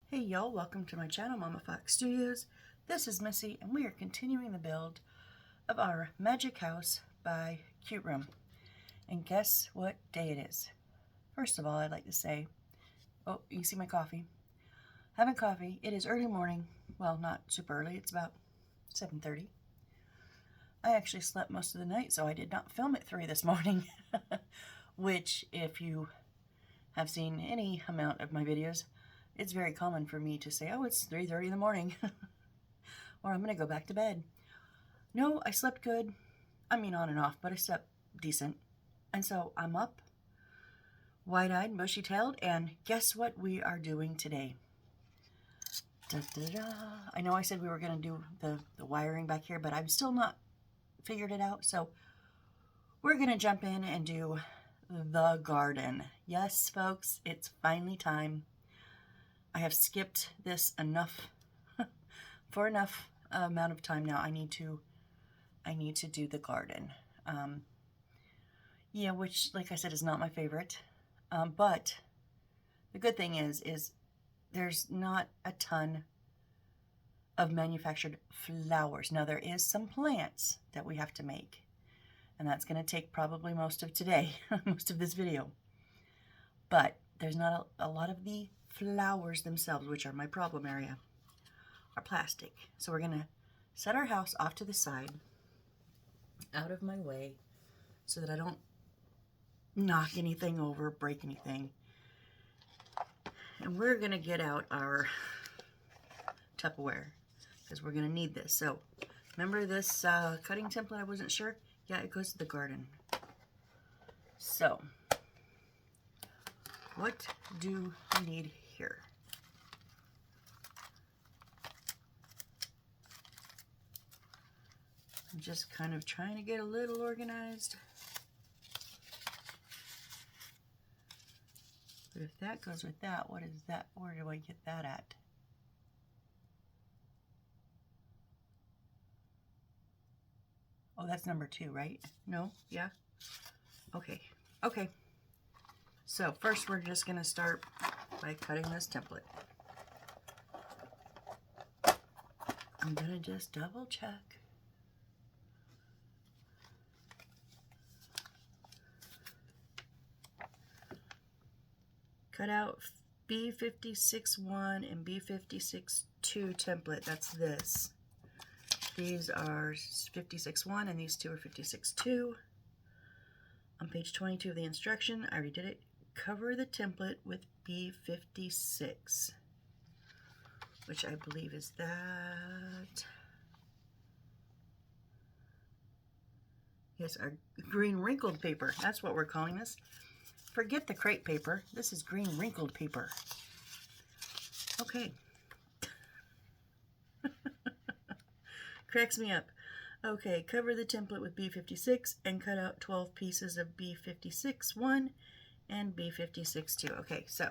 Hey y'all, welcome to my channel, Mama Fox Studios. This is Missy, and we are continuing the build of our Magic House by Cute Room. And guess what day it is? First of all, I'd like to say, oh, you see my coffee? Having coffee. It is early morning. Well, not super early. It's about 7:30. I actually slept most of the night, so I did not film at 3 this morning. Which, if you have seen any amount of my videos, it's very common for me to say, oh, it's 3:30 in the morning, or I'm going to go back to bed. No, I slept good. I mean, on and off, but I slept decent. And so I'm up, wide-eyed, bushy-tailed, and guess what we are doing today? Da, da, da. I know I said we were going to do the wiring back here, but I've still not figured it out, so we're going to jump in and do the garden. Yes, folks, it's finally time. I have skipped this enough for enough amount of time now. I need to do the garden. Yeah, which, like I said, is not my favorite. But the good thing is there's not a ton of manufactured flowers. Now, there is some plants that we have to make, and that's going to take probably most of today, most of this video. But there's not a lot of the flowers themselves, which are my problem area, are plastic. So we're going to set our house off to the side, out of my way, so that I don't knock anything over, break anything. And we're going to get out our Tupperware, because we're going to need this. So remember this cutting template? I wasn't sure. Yeah, it goes to the garden. So what do we need here? I'm just kind of trying to get a little organized. But if that goes with that, what is that? Where do I get that at? Oh, that's number 2, right? No? Yeah? Okay. Okay. So first we're just going to start by cutting this template. I'm going to just double check. Cut out B56-1 and B56-2 template. That's this. These are 56-1 and these two are 56-2. On page 22 of the instruction, I already did it. Cover the template with B56, which I believe is that. Yes, our green wrinkled paper. That's what we're calling this. Forget the crepe paper. This is green wrinkled paper. Okay. Cracks me up. Okay, cover the template with B56 and cut out 12 pieces of B56-1 and B56-2. Okay, so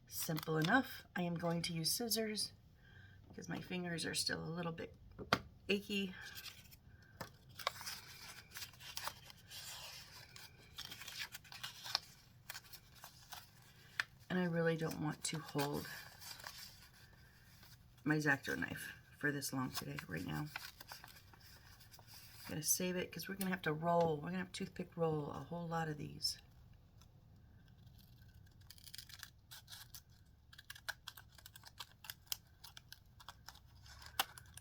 simple enough. I am going to use scissors because my fingers are still a little bit achy. And I really don't want to hold my X-Acto knife for this long today, right now. I'm gonna save it because we're gonna have to roll. We're gonna have toothpick roll a whole lot of these.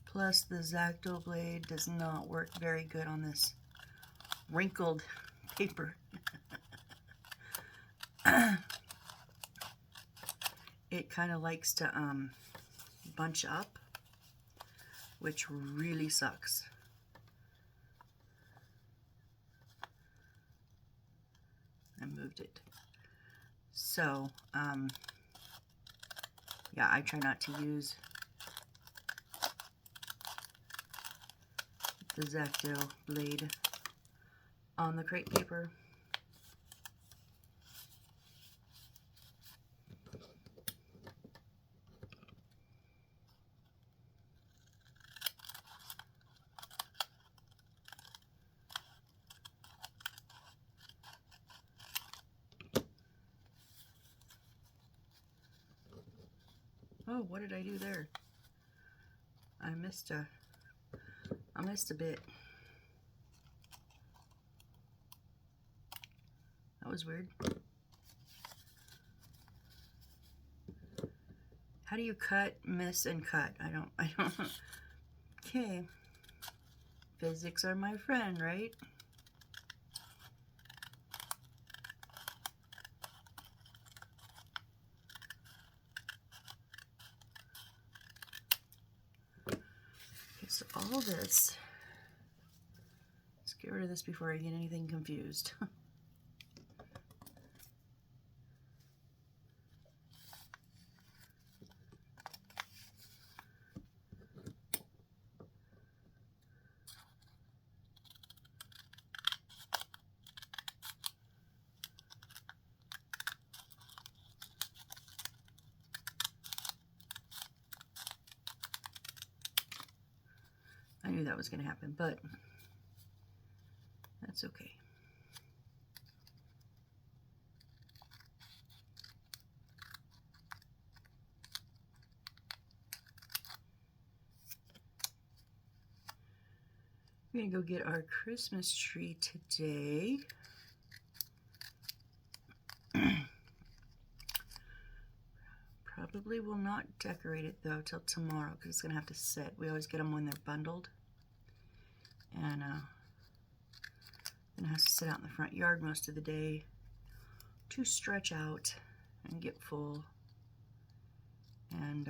Plus the X-Acto blade does not work very good on this wrinkled paper. It kind of likes to bunch up, which really sucks. I moved it. So, yeah, I try not to use the X-Acto blade on the crepe paper. Oh, what did I do there? I missed a bit. That was weird. How do you cut, miss, and cut? I don't. Okay. Physics are my friend, right? Okay, so all this, let's get rid of this before I get anything confused. I knew that was going to happen, but that's okay. We're going to go get our Christmas tree today. Probably will not decorate it though till tomorrow because it's going to have to sit. We always get them when they're bundled. And then it has to sit out in the front yard most of the day to stretch out and get full. And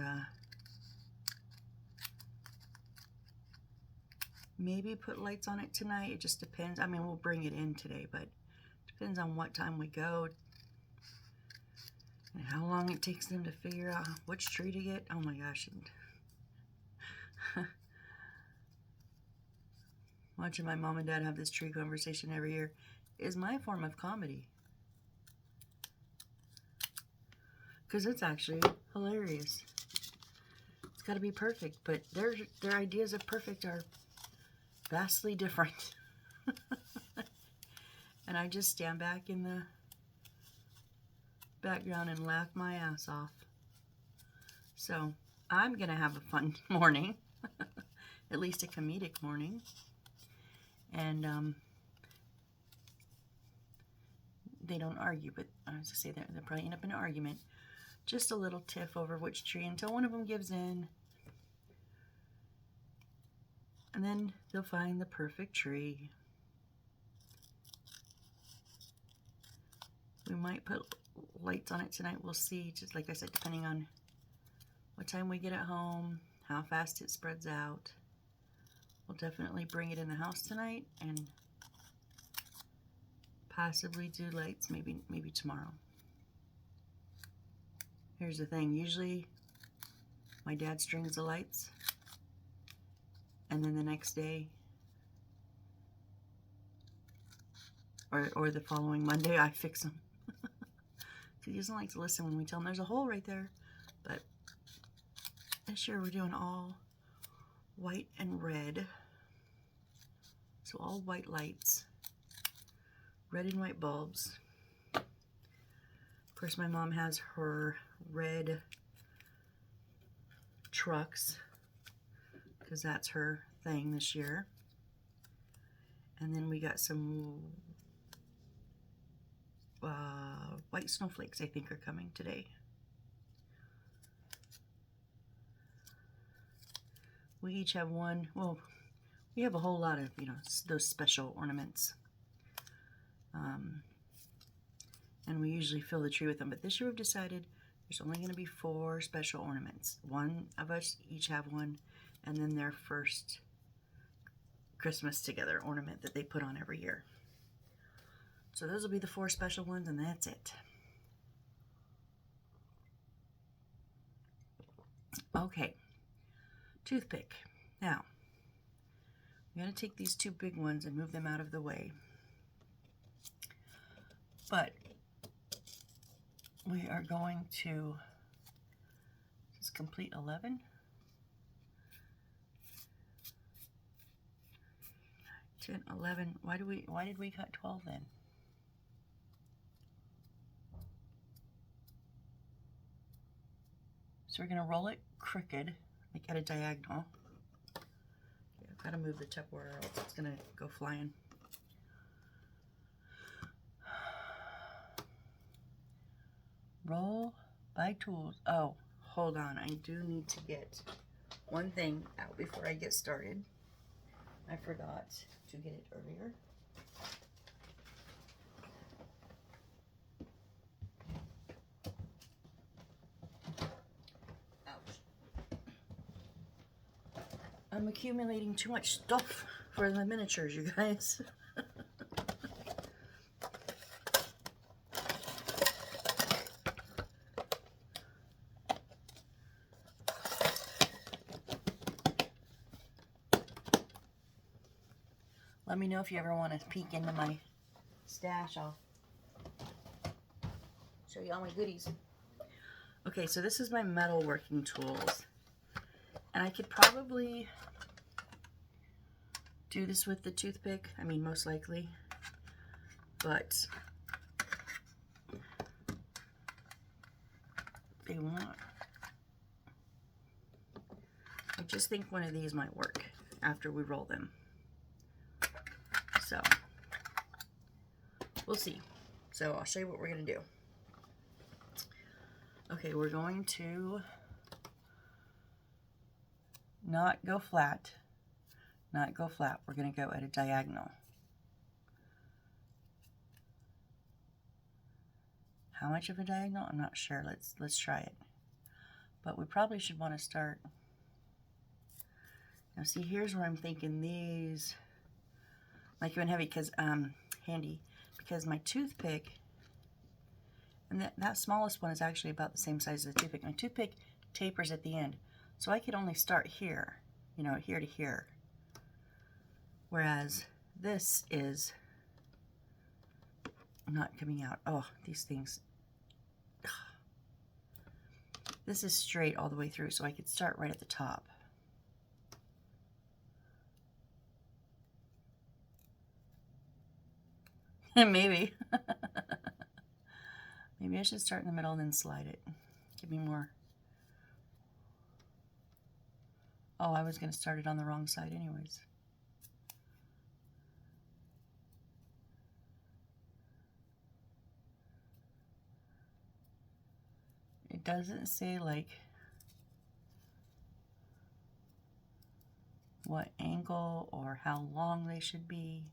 maybe put lights on it tonight. It just depends. I mean, we'll bring it in today, but it depends on what time we go and how long it takes them to figure out which tree to get. Oh my gosh. Watching my mom and dad have this tree conversation every year is my form of comedy. Because it's actually hilarious. It's got to be perfect, but their ideas of perfect are vastly different. And I just stand back in the background and laugh my ass off. So I'm gonna have a fun morning, at least a comedic morning, and they don't argue, but I was gonna say they'll probably end up in an argument, just a little tiff over which tree until one of them gives in, and then they'll find the perfect tree. We might put lights on it tonight. We'll see, just like I said, depending on what time we get at home, how fast it spreads out. We'll definitely bring it in the house tonight and possibly do lights maybe tomorrow. Here's the thing, usually my dad strings the lights and then the next day or the following Monday I fix them. He doesn't like to listen when we tell him there's a hole right there. But this year we're doing all white and red. So all white lights, red and white bulbs. Of course, my mom has her red trucks because that's her thing this year. And then we got some white snowflakes, I think, are coming today. We each have one. Well, we have a whole lot of, those special ornaments. And we usually fill the tree with them. But this year we've decided there's only going to be 4 special ornaments. One of us each have one, and then their first Christmas together ornament that they put on every year. So those will be the 4 special ones, and that's it. Okay, toothpick. Now, I'm going to take these 2 big ones and move them out of the way. But we are going to, this is complete 11. 10, 11. Why did we cut 12 then? So we're going to roll it crooked, like at a diagonal. Yeah, I've got to move the Tupperware or else it's going to go flying. Roll by tools. Oh, hold on. I do need to get one thing out before I get started. I forgot to get it earlier. I'm accumulating too much stuff for the miniatures, you guys. Let me know if you ever want to peek into my stash. I'll show you all my goodies. Okay, so this is my metalworking tools. And I could probably do this with the toothpick. I mean, most likely. But they won't. I just think one of these might work after we roll them. So, we'll see. So, I'll show you what we're going to do. Okay, we're going to not go flat. Not go flat. We're going to go at a diagonal. How much of a diagonal? I'm not sure. Let's try it. But we probably should want to start. Now see, here's where I'm thinking these might come in heavy because handy, because my toothpick, and that smallest one is actually about the same size as the toothpick. My toothpick tapers at the end, so I could only start here, you know, here to here. Whereas this is not coming out. Oh, these things. This is straight all the way through, so I could start right at the top. Maybe. Maybe I should start in the middle and then slide it. Give me more. Oh, I was going to start it on the wrong side anyways. It doesn't say like what angle or how long they should be.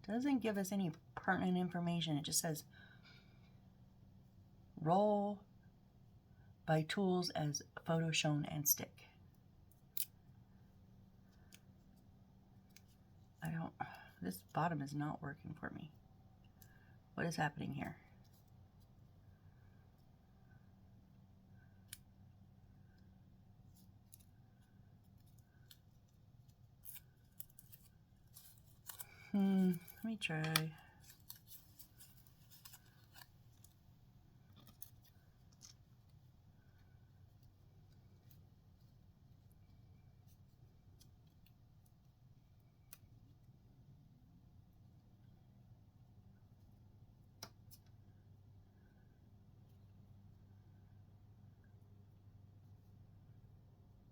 Doesn't give us any pertinent information. It just says roll by tools as photo shown and stick. This bottom is not working for me. What is happening here? Let me try.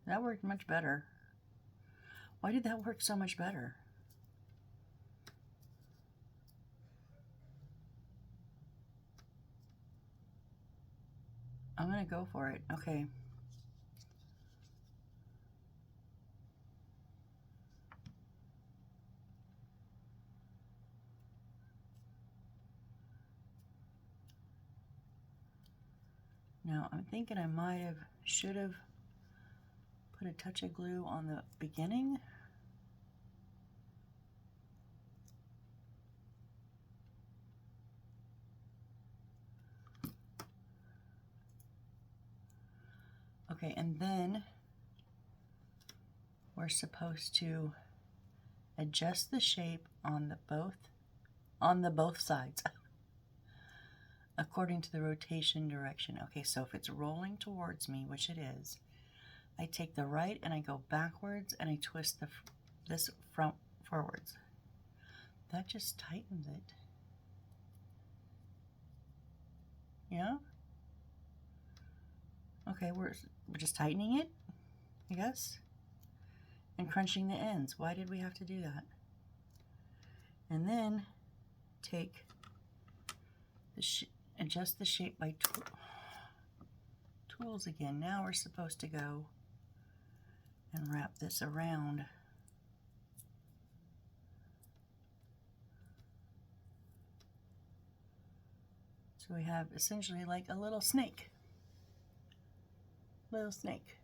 That worked much better. Why did that work so much better? I'm gonna go for it. Okay. Now I'm thinking I should have put a touch of glue on the beginning. Okay, and then we're supposed to adjust the shape on the both sides according to the rotation direction. Okay, so if it's rolling towards me, which it is, I take the right and I go backwards and I twist this front forwards. That just tightens it. Yeah? Okay, we're just tightening it, I guess, and crunching the ends. Why did we have to do that? And then take the adjust the shape by tools again. Now we're supposed to go and wrap this around. So we have essentially like a little snake. Little snake.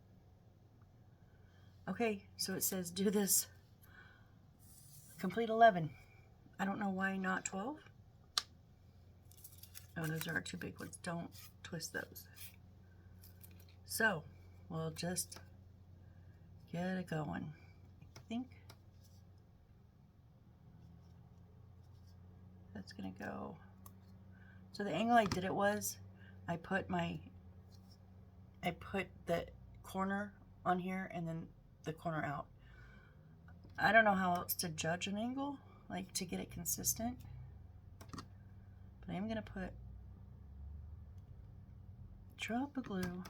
Okay, so it says do this, complete 11. I don't know why not 12. Oh, those are our two big ones. Don't twist those. So we'll just get it going. I think that's gonna go. So the angle I did it was, I put the corner on here and then the corner out. I don't know how else to judge an angle, like to get it consistent. But I am gonna put a drop of glue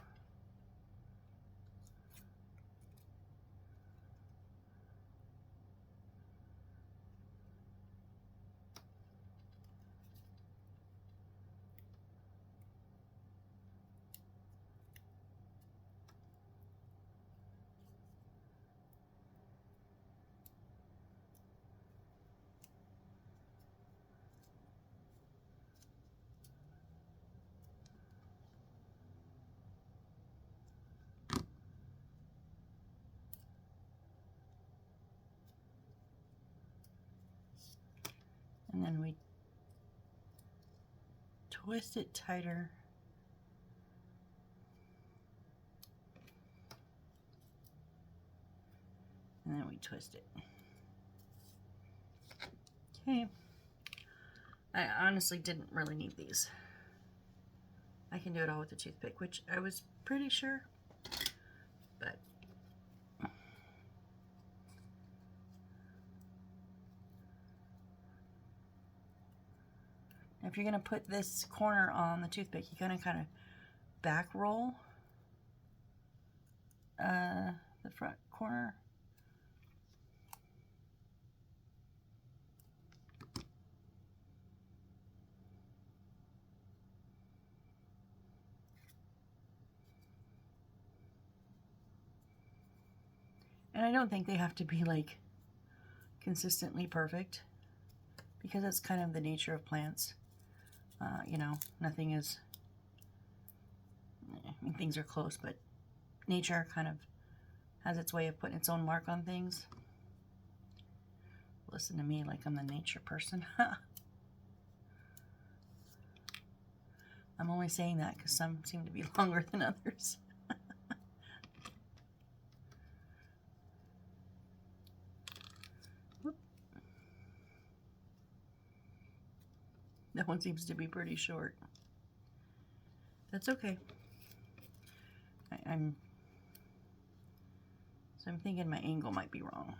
and then we twist it tighter. And then we twist it. Okay. I honestly didn't really need these. I can do it all with a toothpick, which I was pretty sure, but if you're gonna put this corner on the toothpick, you're gonna kind of back roll the front corner. And I don't think they have to be like consistently perfect, because that's kind of the nature of plants. You know, nothing is, I mean, things are close, but nature kind of has its way of putting its own mark on things. Listen to me like I'm the nature person. I'm only saying that because some seem to be longer than others. That one seems to be pretty short. That's okay. I'm thinking my angle might be wrong.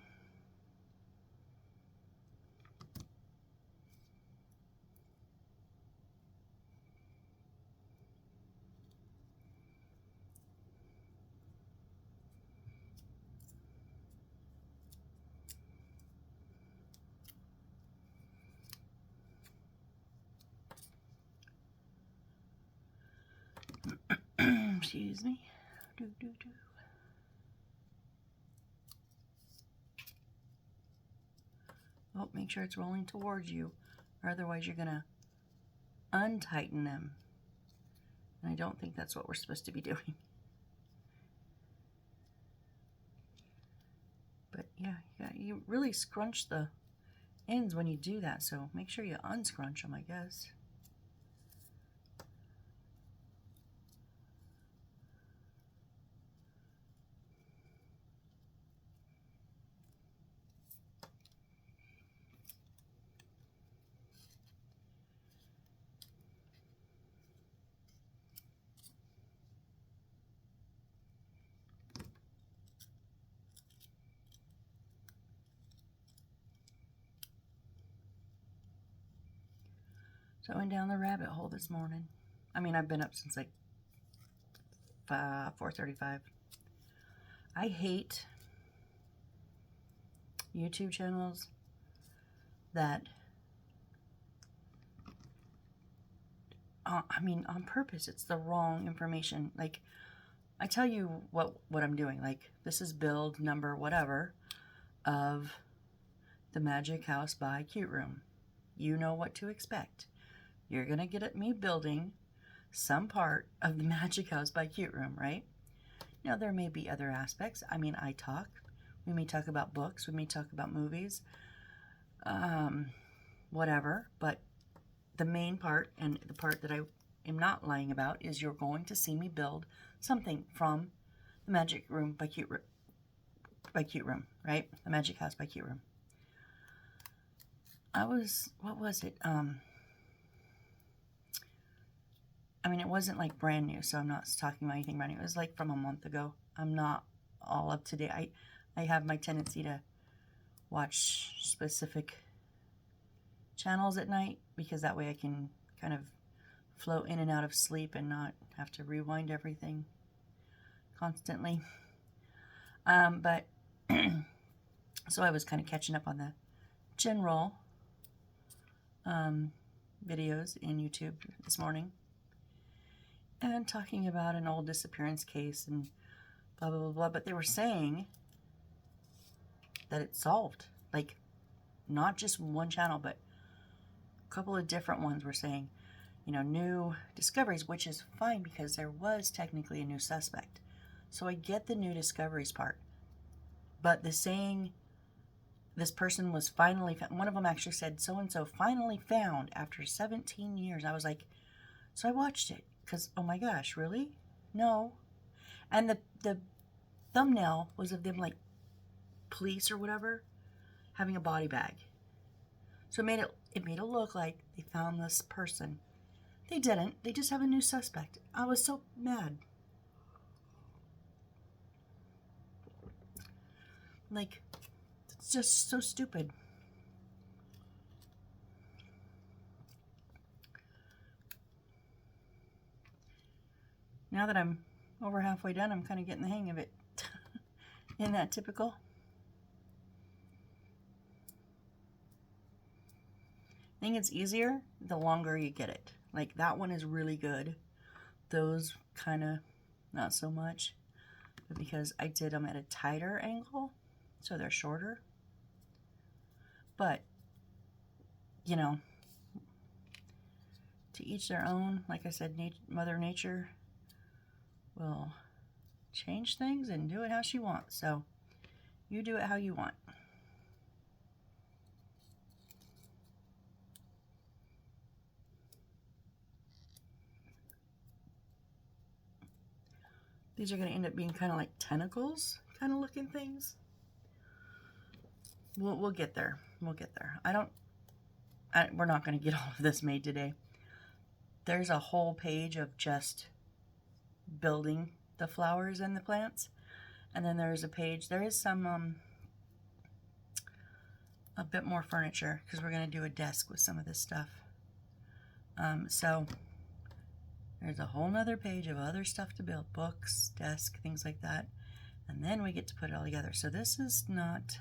Excuse me. Oh, make sure it's rolling towards you, or otherwise you're gonna untighten them. And I don't think that's what we're supposed to be doing. But yeah, you really scrunch the ends when you do that, so make sure you unscrunch them, I guess. So I went down the rabbit hole this morning. I mean, I've been up since like 4:35. I hate YouTube channels that, I mean, on purpose, it's the wrong information. Like, I tell you what I'm doing. Like, this is build number whatever of the Magic House by Cute Room. You know what to expect. You're going to get at me building some part of the Magic House by Cute Room, right? Now, there may be other aspects. I mean, I talk. We may talk about books. We may talk about movies. Whatever. But the main part, and the part that I am not lying about, is you're going to see me build something from the Magic Room by Cute Room, right? The Magic House by Cute Room. What was it? I mean, it wasn't like brand new, so I'm not talking about anything brand new. It was like from a month ago. I'm not all up to date. I have my tendency to watch specific channels at night because that way I can kind of flow in and out of sleep and not have to rewind everything constantly. But so I was kind of catching up on the general videos in YouTube this morning and talking about an old disappearance case and blah, blah, blah, blah. But they were saying that it's solved. Like, not just one channel, but a couple of different ones were saying, you know, new discoveries, which is fine because there was technically a new suspect. So I get the new discoveries part. But the saying this person was finally found, one of them actually said, so-and-so finally found after 17 years. I was like, so I watched it because, oh my gosh, really? No. And the thumbnail was of them, like, police or whatever, having a body bag. So it made it look like they found this person. They didn't. They just have a new suspect. I was so mad. Like, it's just so stupid. Now that I'm over halfway done, I'm kind of getting the hang of it. Isn't that typical? I think it's easier the longer you get it. Like, that one is really good. Those kind of not so much. But because I did them at a tighter angle, so they're shorter. But, you know, to each their own. Like I said, Mother Nature will change things and do it how she wants. So you do it how you want. These are going to end up being kind of like tentacles kind of looking things. We'll get there. We'll get there. We're not going to get all of this made today. There's a whole page of just building the flowers and the plants. And then there's a page, there is some, a bit more furniture because we're going to do a desk with some of this stuff. So there's a whole nother page of other stuff to build, books, desk, things like that. And then we get to put it all together. So this is not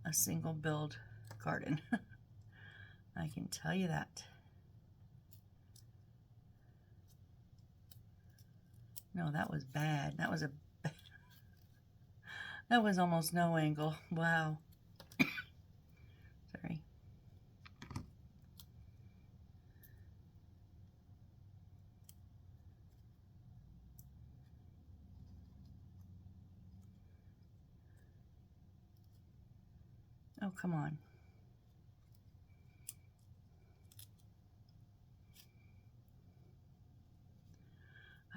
a single build garden. I can tell you that. No, that was bad. That was that was almost no angle. Wow. Sorry. Oh, come on.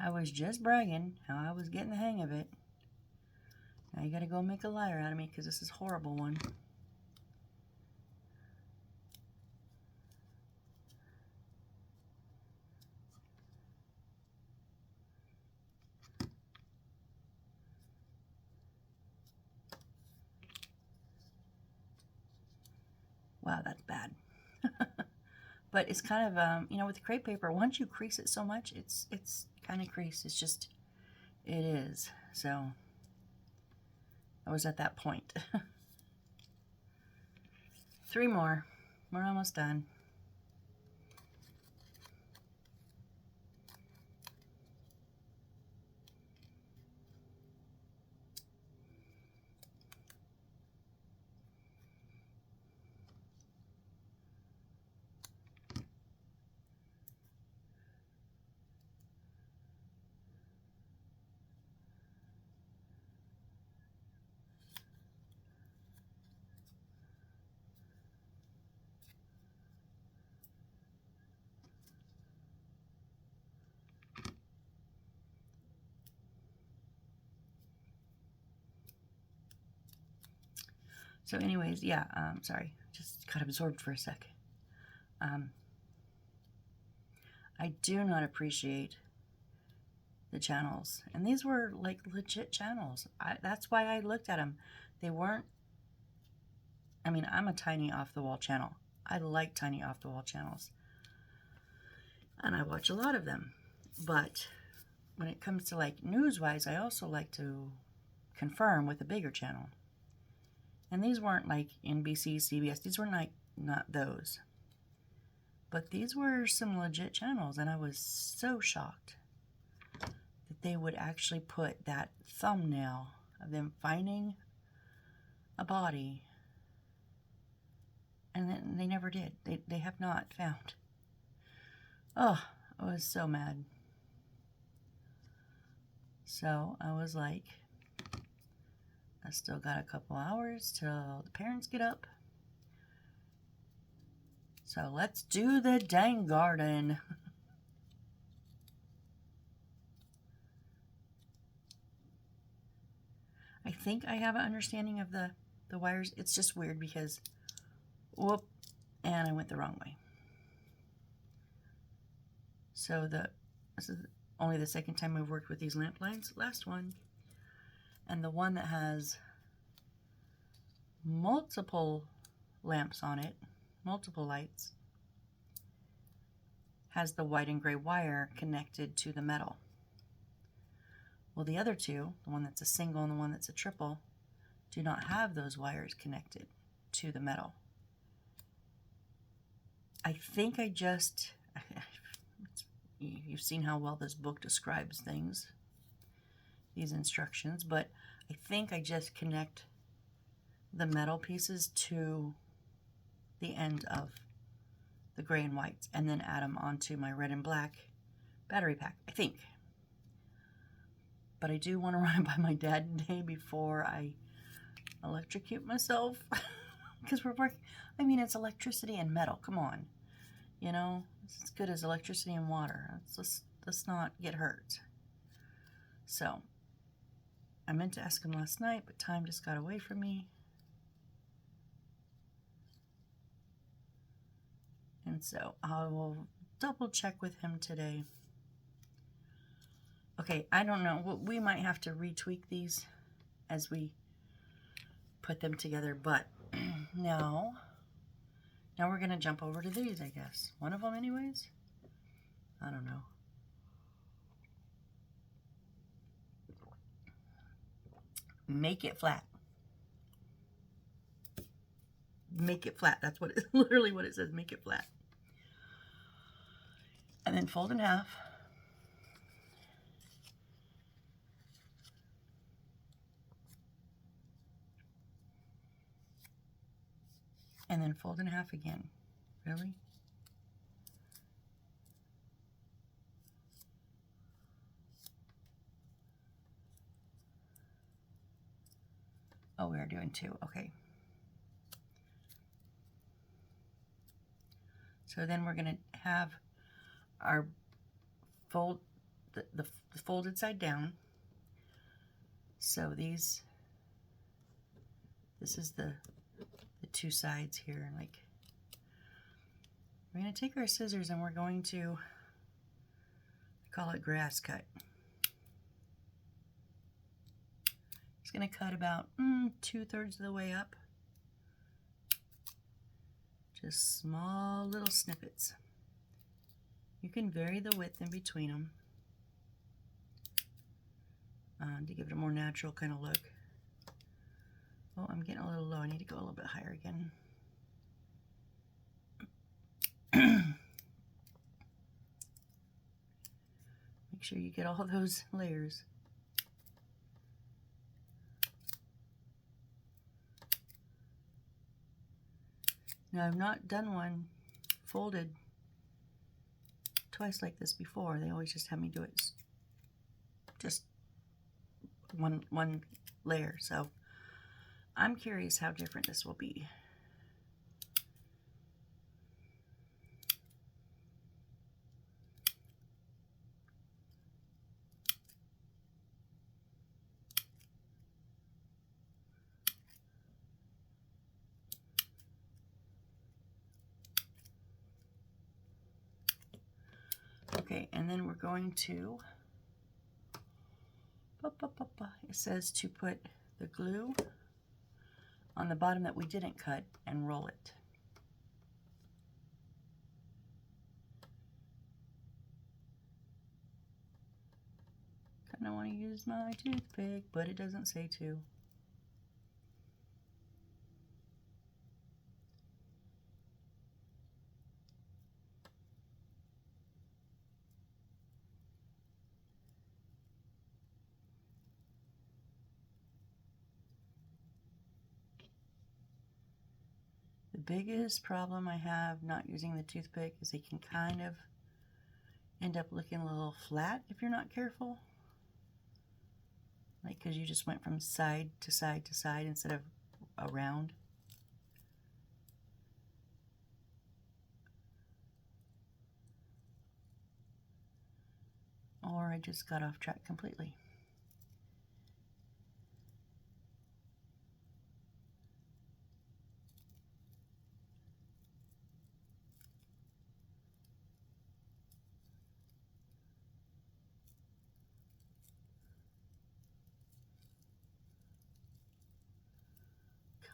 I was just bragging how I was getting the hang of it. Now you gotta go make a liar out of me because this is a horrible one. Wow, that's bad. But it's kind of, you know, with the crepe paper, once you crease it so much, it's kind of crease. It's just, it is. So I was at that point. 3 more. We're almost done. So anyways, yeah, sorry, just got absorbed for a sec. I do not appreciate the channels. And these were like legit channels. That's why I looked at them. They weren't, I mean, I'm a tiny off-the-wall channel. I like tiny off-the-wall channels. And I watch a lot of them. But when it comes to like news-wise, I also like to confirm with a bigger channel. And these weren't like NBC, CBS. These were not those. But these were some legit channels, and I was so shocked that they would actually put that thumbnail of them finding a body, and then they never did. They have not found. Oh, I was so mad. So I was like, I still got a couple hours till the parents get up. So let's do the dang garden. I think I have an understanding of the wires. It's just weird because, whoop, and I went the wrong way. So this is only the second time I've worked with these lamp lines. Last one. And the one that has multiple lamps on it, multiple lights, has the white and gray wire connected to the metal. Well, the other two, the one that's a single and the one that's a triple, do not have those wires connected to the metal. I think you've seen how well this book describes things, these instructions, but I think I just connect the metal pieces to the end of the gray and whites and then add them onto my red and black battery pack, I think. But I do want to run it by my dad today before I electrocute myself. Because we're working, I mean, it's electricity and metal, come on. You know, it's as good as electricity and water. Let's not get hurt. So, I meant to ask him last night, but time just got away from me. And so, I will double check with him today. Okay, I don't know. We might have to retweak these as we put them together, but now we're going to jump over to these, I guess. One of them anyways? I don't know. Make it flat. Make it flat. That's what literally what it says. Make it flat. And then fold in half. And then fold in half again. Really? Oh, we are doing 2. Okay. So then we're going to have our the folded side down. So this is the 2 sides here. Like, we're going to take our scissors and we're going to, I call it grass cut. Just going to cut about 2/3 of the way up. Just small little snippets. You can vary the width in between them. to give it a more natural kind of look. Oh, I'm getting a little low. I need to go a little bit higher again. Make sure you get all those layers. Now, I've not done one folded twice like this before. They always just have me do it just one layer. So I'm curious how different this will be. Okay, and then we're going to, it says to put the glue on the bottom that we didn't cut and roll it. Kind of want to use my toothpick, but it doesn't say to. The biggest problem I have not using the toothpick is they can kind of end up looking a little flat if you're not careful. Like, because you just went from side to side to side instead of around. Or I just got off track completely.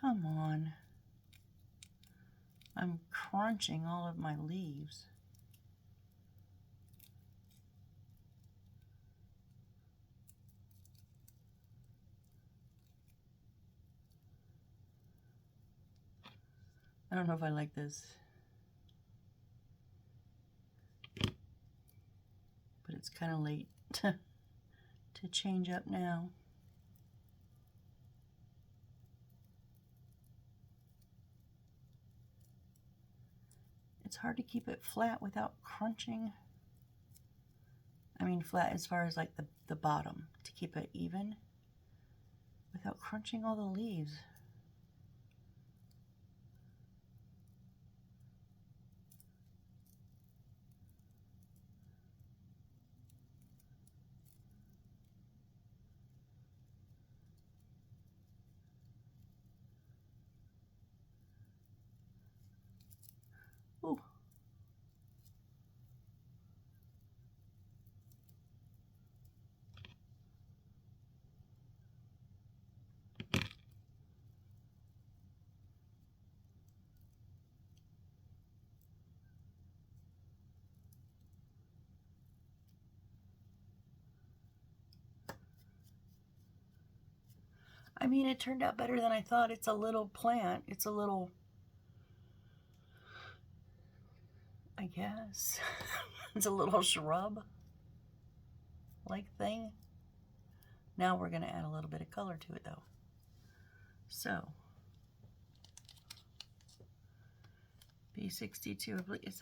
Come on. I'm crunching all of my leaves. I don't know if I like this. But it's kind of late to change up now. It's hard to keep it flat without crunching. I mean flat as far as like the bottom, to keep it even without crunching all the leaves. Ooh. I mean, it turned out better than I thought. It's a little plant. It's a little, I guess, it's a little shrub-like thing. Now we're going to add a little bit of color to it, though. So, B62, is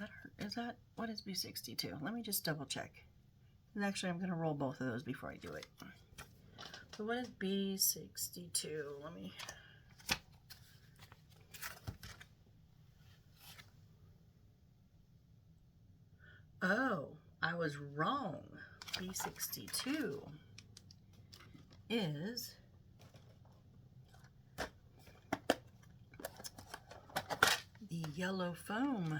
that, what is B62? Let me just double check. And actually, I'm going to roll both of those before I do it. So what is B62? Let me... Oh, I was wrong. B62 is the yellow foam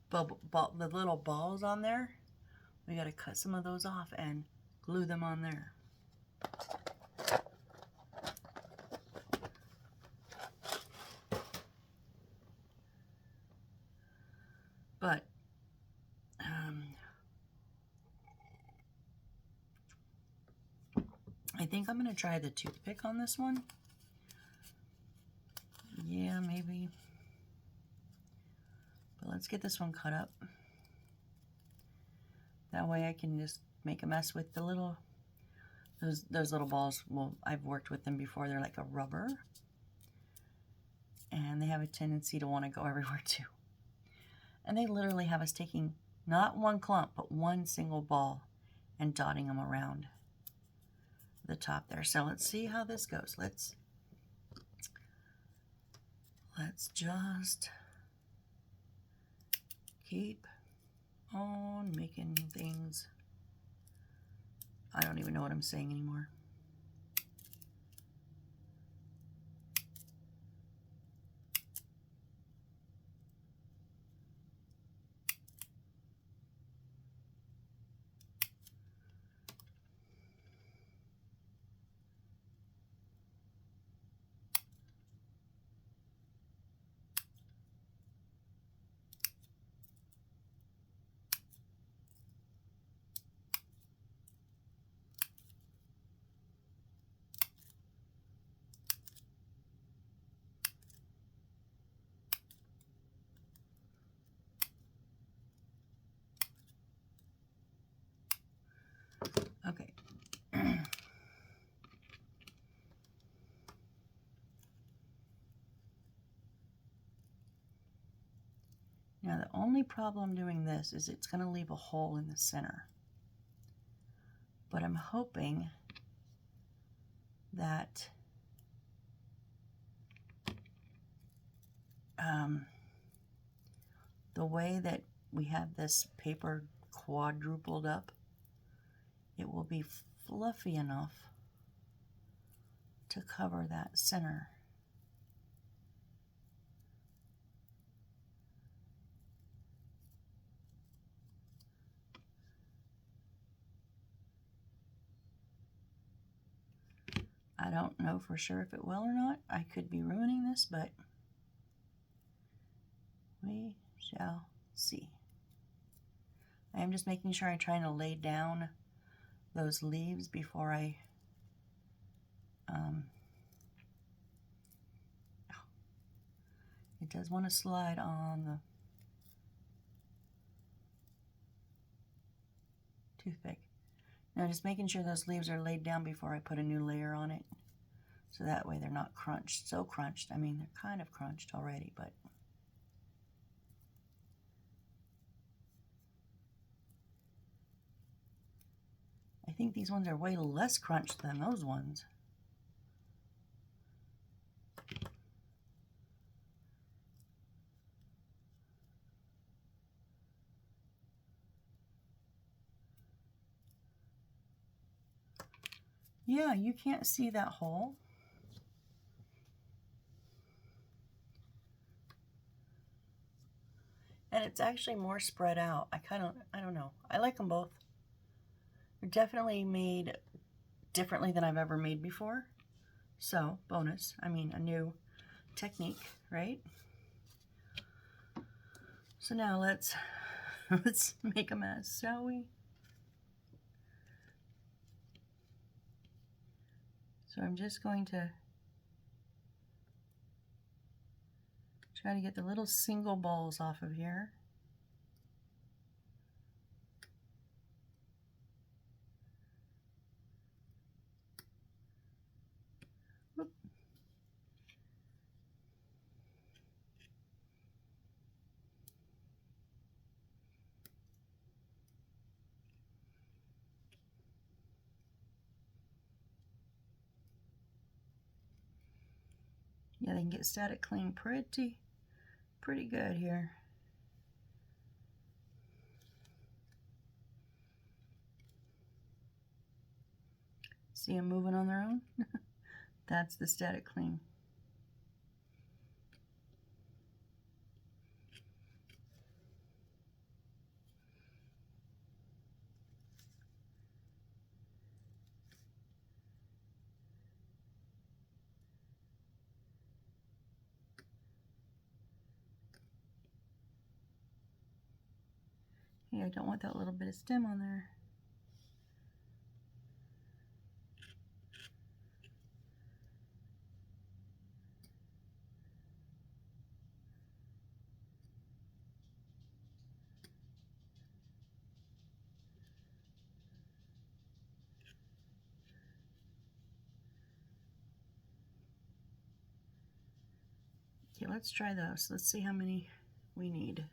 bubble, the little balls on there. We got to cut some of those off and glue them on there. But I think I'm going to try the toothpick on this one. Yeah, maybe. But let's get this one cut up. That way I can just make a mess with the little, those little balls. Well, I've worked with them before. They're like a rubber. And they have a tendency to want to go everywhere too. And they literally have us taking not one clump, but one single ball and dotting them around the top there. So let's see how this goes. Let's just keep on making things. I don't even know what I'm saying anymore. Okay. Now the only problem doing this is it's going to leave a hole in the center. But I'm hoping that the way that we have this paper quadrupled up, it will be fluffy enough to cover that center. I don't know for sure if it will or not. I could be ruining this, but we shall see. I am just making sure I'm trying to lay down those leaves before I it does want to slide on the toothpick. Now just making sure those leaves are laid down before I put a new layer on it, so that way they're not crunched. So crunched, I mean, they're kind of crunched already, but I think these ones are way less crunched than those ones. Yeah, you can't see that hole. And it's actually more spread out. I don't know. I like them both. They're definitely made differently than I've ever made before. So, bonus. I mean, a new technique, right? So now let's make a mess, shall we? So I'm just going to try to get the little single balls off of here. Whoop. Yeah, they can get static cling pretty good here. See them moving on their own? That's the static cling. Hey, I don't want that little bit of stem on there. Okay, let's try those. Let's see how many we need.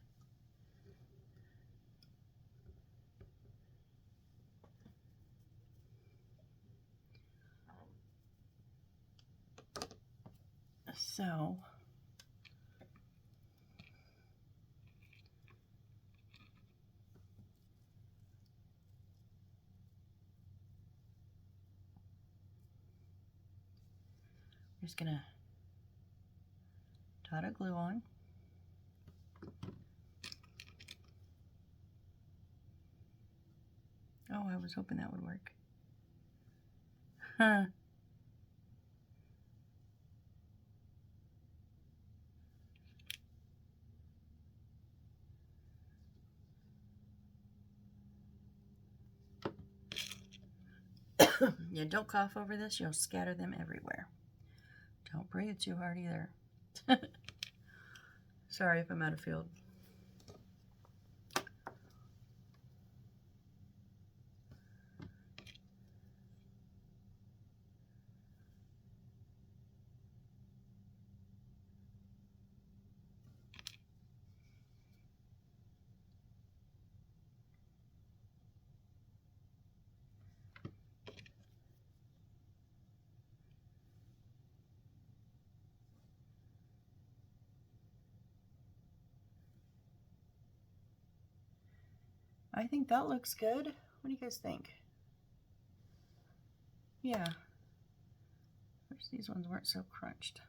So I'm just gonna dot a glue on. Oh, I was hoping that would work. Huh. Yeah, don't cough over this. You'll scatter them everywhere. Don't breathe too hard either. Sorry if I'm out of field. I think that looks good. What do you guys think? Yeah. Wish these ones weren't so crunched.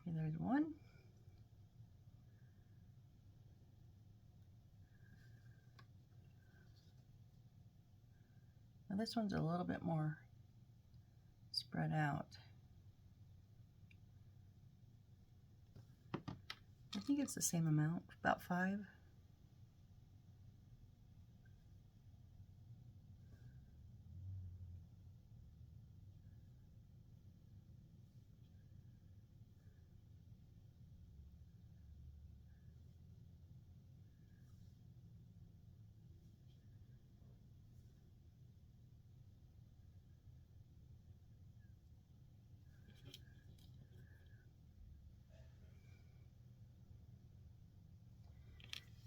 Okay, there's one. Now this one's a little bit more spread out. I think it's the same amount, about 5.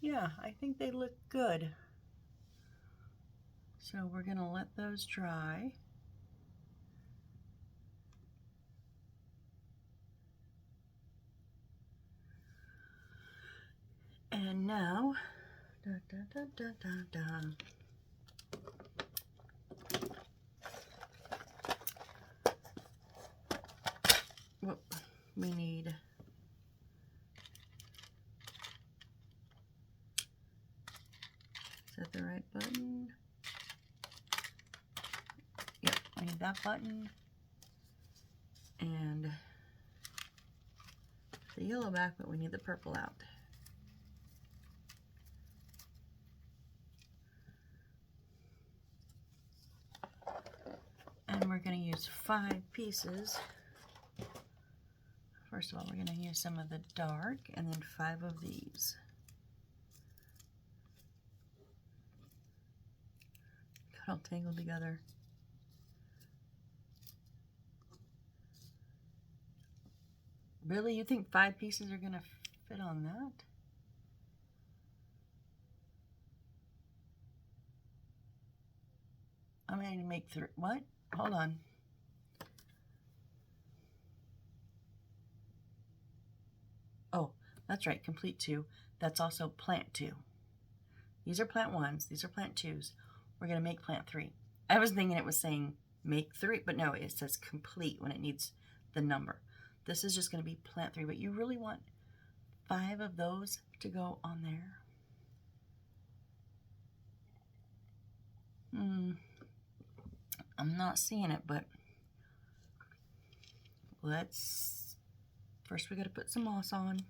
Yeah, I think they look good. So we're gonna let those dry. And now, da, da, da, da, da, da. Well, we need is that the right button? Yep, I need that button and the yellow back, but we need the purple out. And we're going to use 5 pieces. First of all, we're going to use some of the dark and then 5 of these. Got all tangled together. Really? You think 5 pieces are going to fit on that? I'm going to make 3. What? Hold on. Oh, that's right. Complete 2. That's also plant 2. These are plant 1s. These are plant 2s. We're going to make plant 3. I was thinking it was saying make 3, but no, it says complete when it needs the number. This is just going to be plant 3, but you really want 5 of those to go on there. I'm not seeing it, but first we got to put some moss on.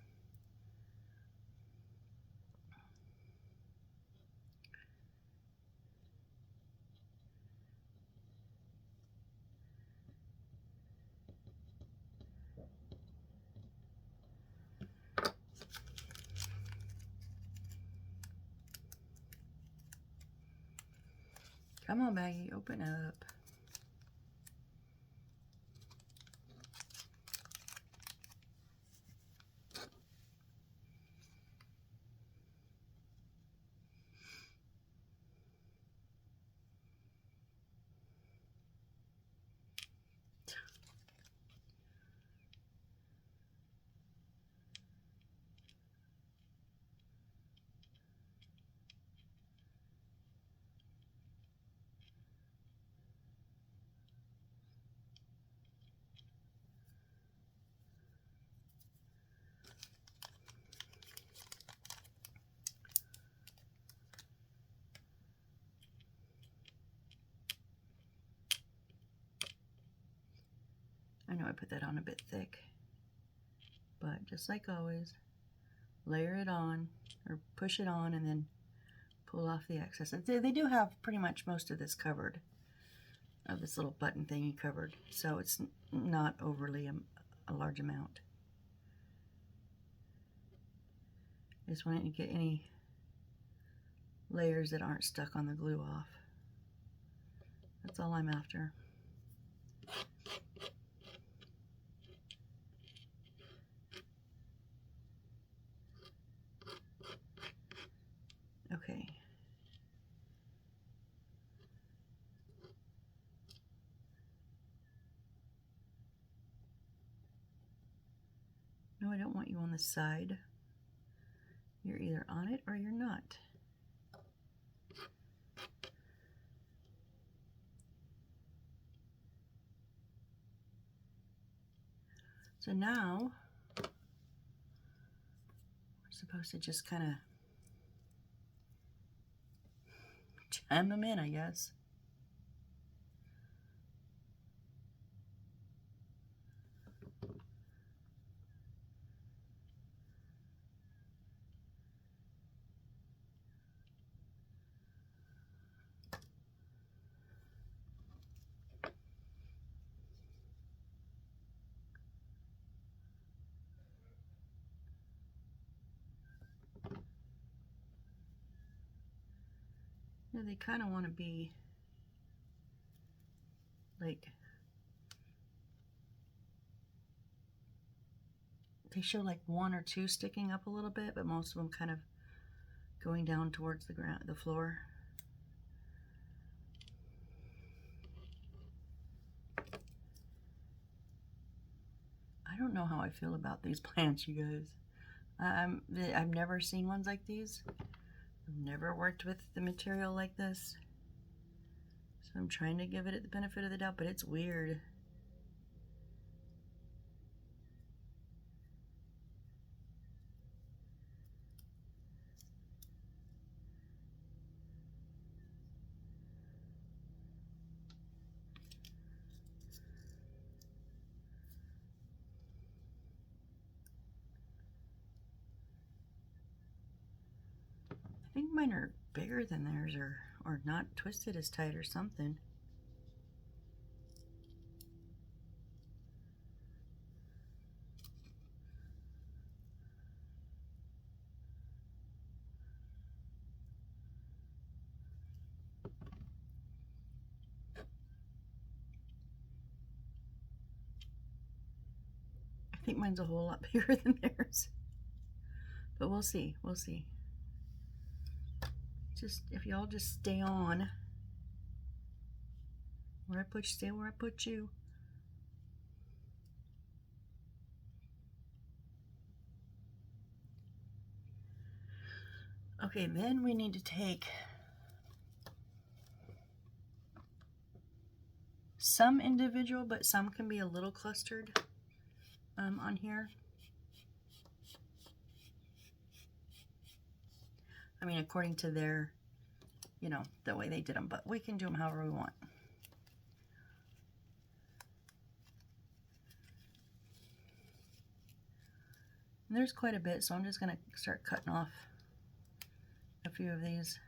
Come on, Maggie, open up. I put that on a bit thick. But just like always, layer it on or push it on and then pull off the excess. They do have pretty much most of this covered, of this little button thingy covered, so it's not overly a large amount. I just want to get any layers that aren't stuck on the glue off. That's all I'm after. Okay. No, I don't want you on the side. You're either on it or you're not. So now we're supposed to just kind of jam them in, I guess. Yeah, they kind of want to be like, they show like one or two sticking up a little bit, but most of them kind of going down towards the ground, the floor. I don't know how I feel about these plants, you guys. I've never seen ones like these. I've never worked with the material like this. So I'm trying to give it the benefit of the doubt, but it's weird. I think mine are bigger than theirs, or not twisted as tight or something. I think mine's a whole lot bigger than theirs. But we'll see, we'll see. Just, if y'all just stay on where I put you, stay where I put you. Okay, then we need to take some individual, but some can be a little clustered on here. I mean, according to their, you know, the way they did them, but we can do them however we want. And there's quite a bit, so I'm just going to start cutting off a few of these.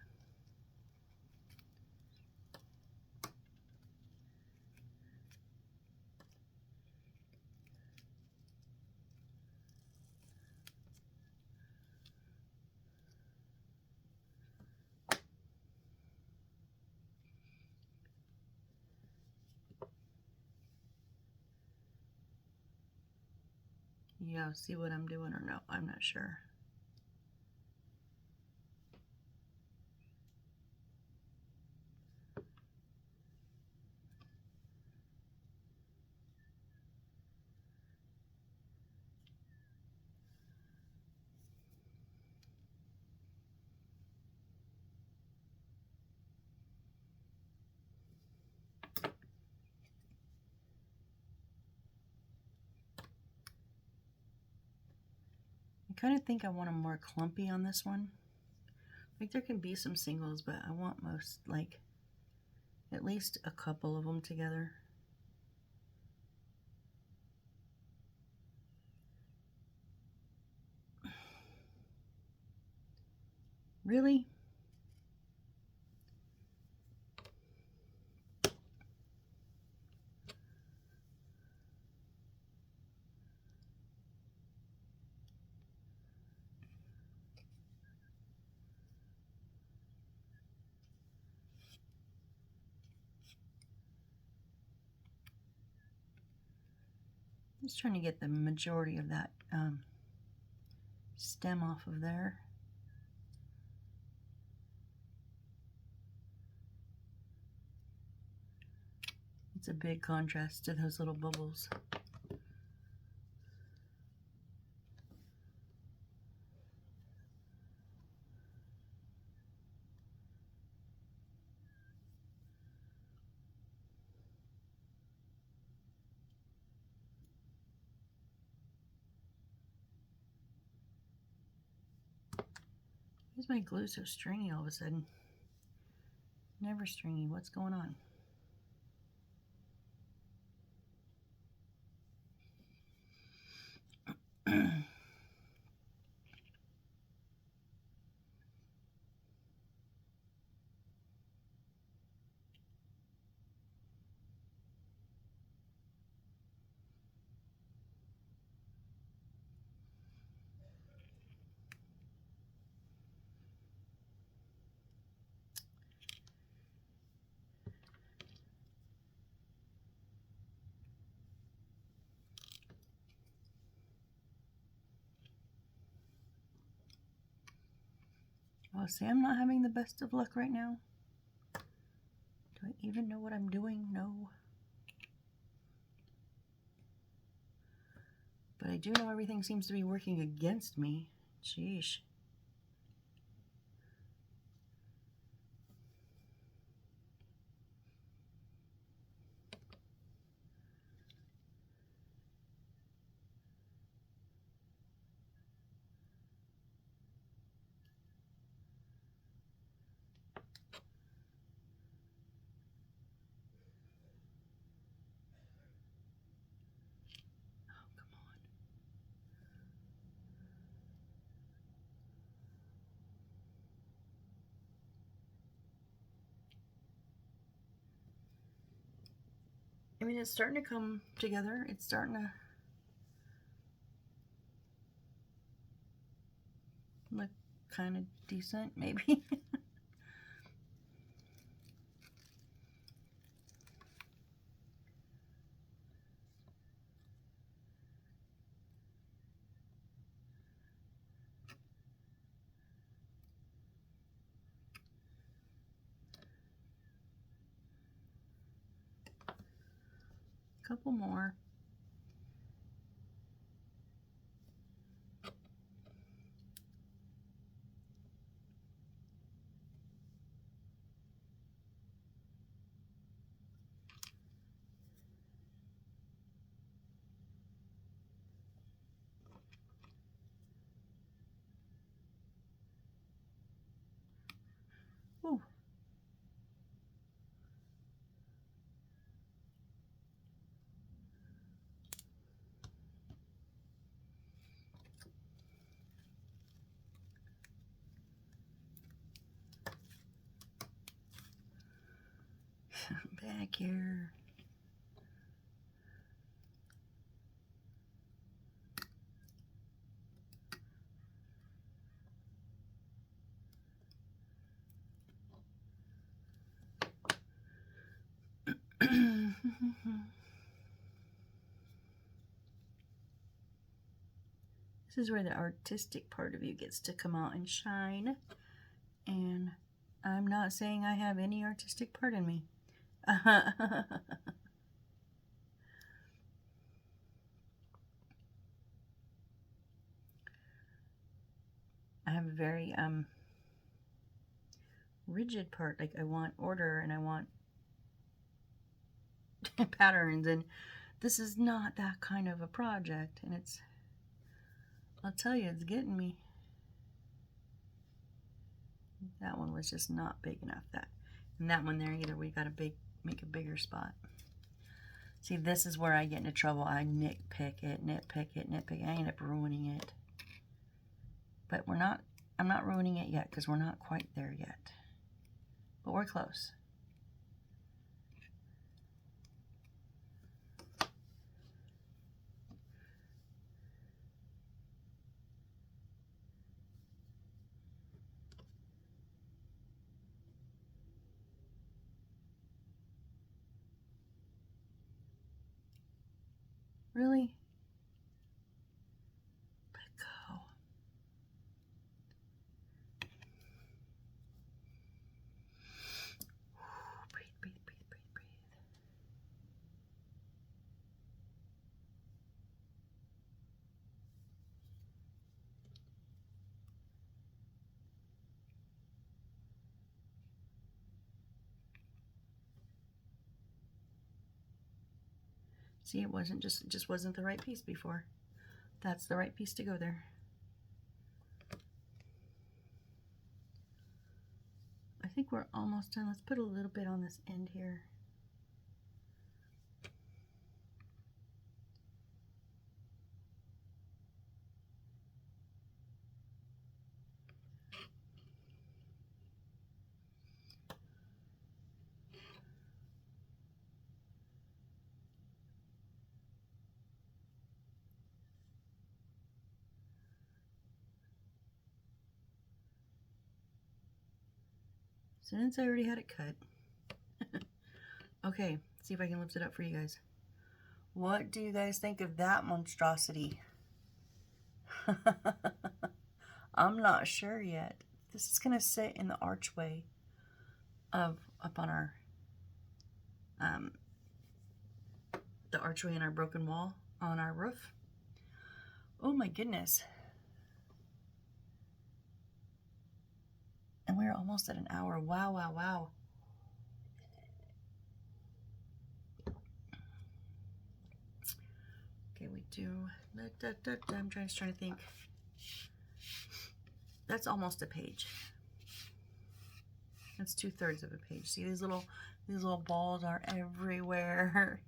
Yeah, see what I'm doing or no? I'm not sure. I kind of think I want them more clumpy on this one. Like there can be some singles, but I want most, like at least a couple of them together. Really? Just trying to get the majority of that stem off of there. It's a big contrast to those little bubbles. Why is my glue so stringy all of a sudden? Never stringy. What's going on? Oh, see, I'm not having the best of luck right now. Do I even know what I'm doing? No. But I do know everything seems to be working against me. Sheesh. I mean, it's starting to come together. It's starting to look kind of decent, maybe. Couple more. Ooh. Back here. This is where the artistic part of you gets to come out and shine. And I'm not saying I have any artistic part in me. I have a very rigid part. Like, I want order and I want patterns, and this is not that kind of a project, and it's, I'll tell you, it's getting me. That one was just not big enough. And that one there either, we got to make a bigger spot. See, this is where I get into trouble. I nitpick it. I end up ruining it. But we're not I'm not ruining it yet because we're not quite there yet. But we're close. Really? Let go. Breathe, breathe, breathe, breathe, breathe. See, it just wasn't the right piece before. That's the right piece to go there. I think we're almost done. Let's put a little bit on this end here. Since I already had it cut. Okay, see if I can lift it up for you guys. What do you guys think of that monstrosity? I'm not sure yet. This is gonna sit in the archway of up on our the archway in our broken wall on our roof. Oh my goodness. And we're almost at an hour. Wow, wow, wow. Okay, we do. I'm trying to think. That's almost a page. That's 2/3 of a page. See, these little balls are everywhere.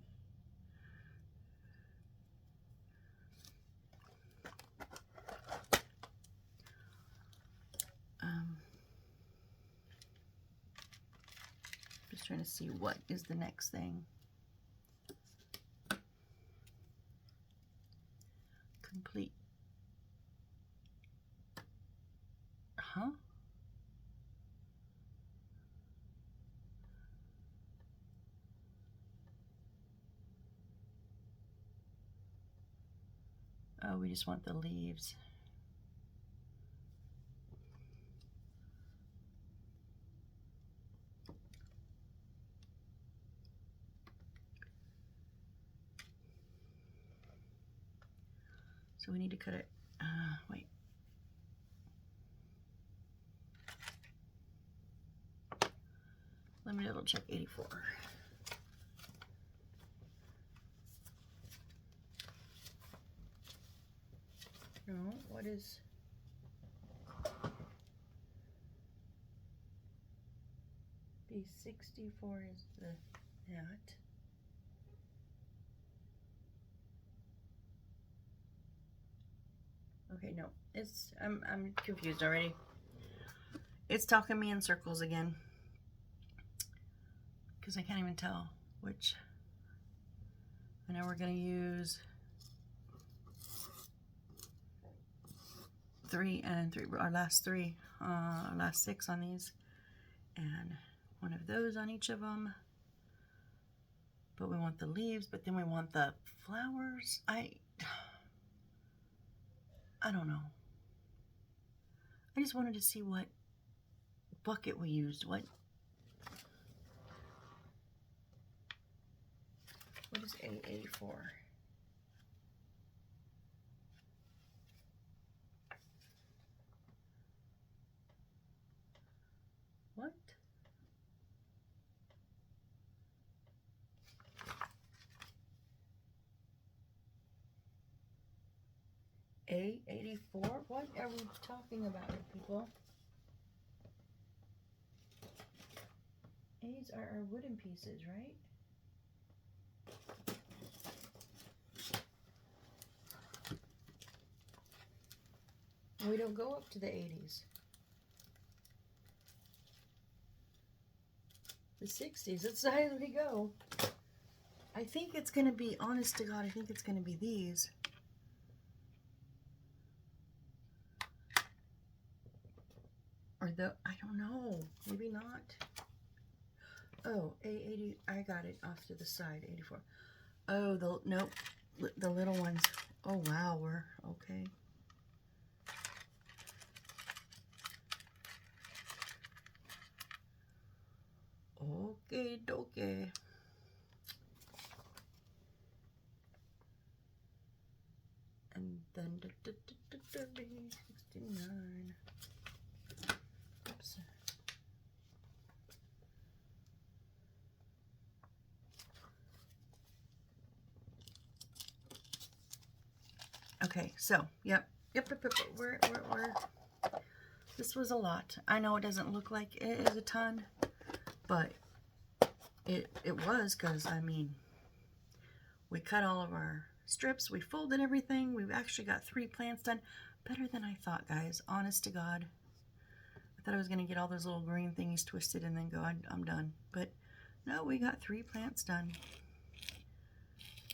Just trying to see what is the next thing. Complete. Huh? Oh, we just want the leaves. So we need to cut it. Wait. Let me double check 84. No, what is... B64 is that. Okay, no, it's I'm confused already. It's talking me in circles again because I can't even tell which. I know we're gonna use 3 and 3, our last 3, our last 6 on these, and one of those on each of them. But we want the leaves, but then we want the flowers. I don't know. I just wanted to see what bucket we used. What is AA for? What? A84? What are we talking about, people? A's are our wooden pieces, right? We don't go up to the 80s. the 60s. It's the higher we go. I think it's going to be, honest to God, I think it's going to be these. Or the, I don't know, maybe not. Oh, A80, I got it off to the side, 84. Oh, nope, the little ones. Oh, wow, we're okay. Okay, dokie. And then 69. Oops. Okay, so yep. We're this was a lot. I know it doesn't look like it is a ton, but it was, because I mean, we cut all of our strips, we folded everything, we've actually got 3 plants done. Better than I thought, guys, honest to God. I thought I was going to get all those little green thingies twisted and then go, I'm done. But no, we got 3 plants done.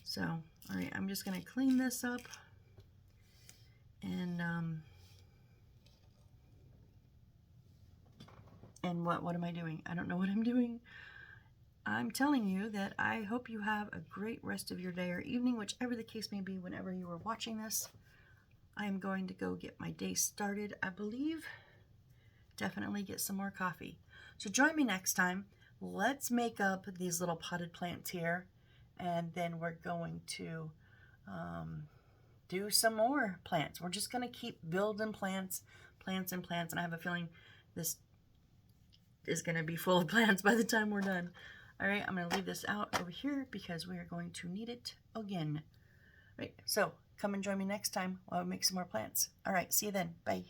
So, all right, I'm just going to clean this up. And what am I doing? I don't know what I'm doing. I'm telling you that I hope you have a great rest of your day or evening, whichever the case may be, whenever you are watching this. I am going to go get my day started, I believe. Definitely get some more coffee. So join me next time. Let's make up these little potted plants here, and then we're going to do some more plants. We're just going to keep building plants, and plants, and I have a feeling this is going to be full of plants by the time we're done. All right, I'm going to leave this out over here because we are going to need it again. Right, so come and join me next time while we make some more plants. All right, see you then. Bye.